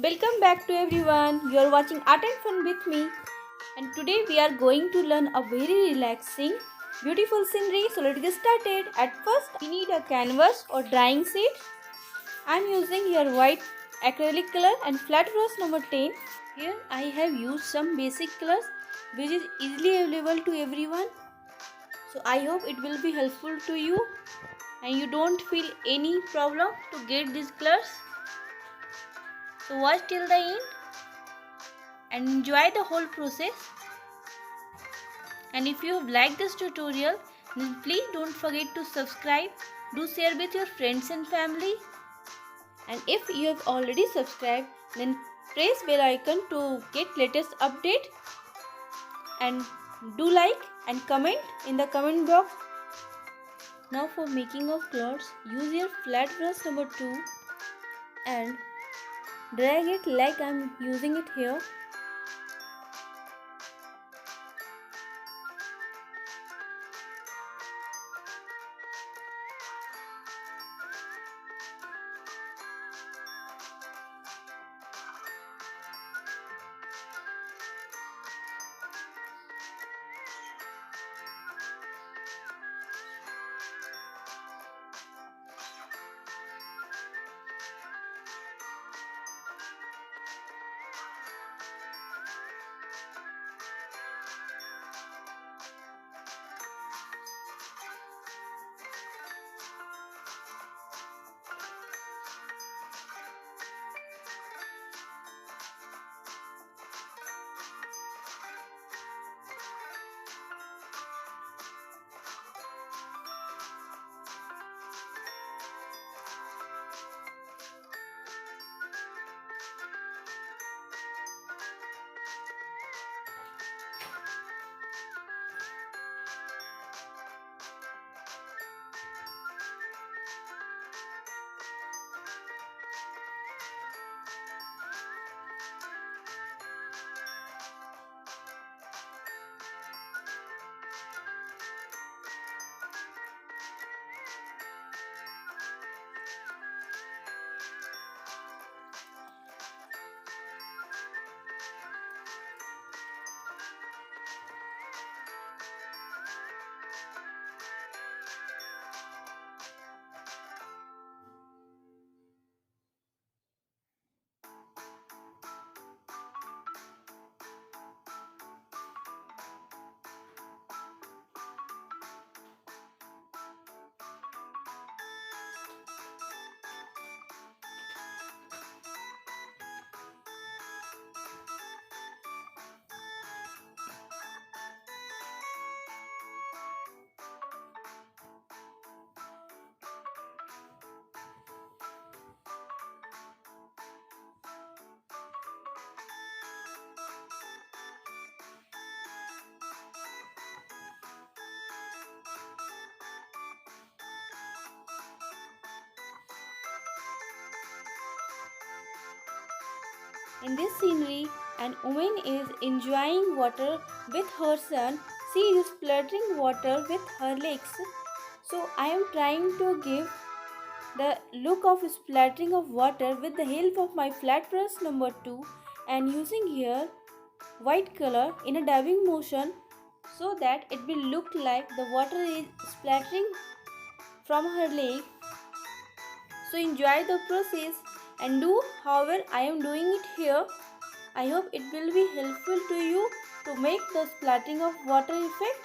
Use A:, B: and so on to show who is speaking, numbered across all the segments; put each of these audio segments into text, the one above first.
A: Welcome back to everyone. You are watching Art and Fun with me, and today we are going to learn a very relaxing, beautiful scenery. So let's get started. At first, we need a canvas or drawing sheet. I am using here white acrylic color and flat brush number 10. Here I have used some basic colors which is easily available to everyone. So I hope it will be helpful to you and you don't feel any problem to get these colors. So watch till the end and enjoy the whole process. And if you have liked this tutorial, then please don't forget to subscribe. Do share with your friends and family. And if you have already subscribed, then press bell icon to get latest update. And do like and comment in the comment box. Now for making of clouds, use your flat brush number 2 and drag it like I am using it here. In this scenery, an woman is enjoying water with her son. She is splattering water with her legs. So I am trying to give the look of splattering of water with the help of my flat brush number 2 and using here white color in a dabbing motion so that it will look like the water is splattering from her leg. So enjoy the process and do however I am doing it here. I hope it will be helpful to you to make the splattering of water effect.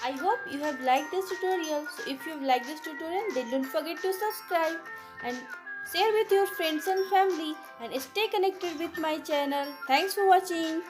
A: I hope you have liked this tutorial. So if you have liked this tutorial, then don't forget to subscribe and share with your friends and family and stay connected with my channel. Thanks for watching.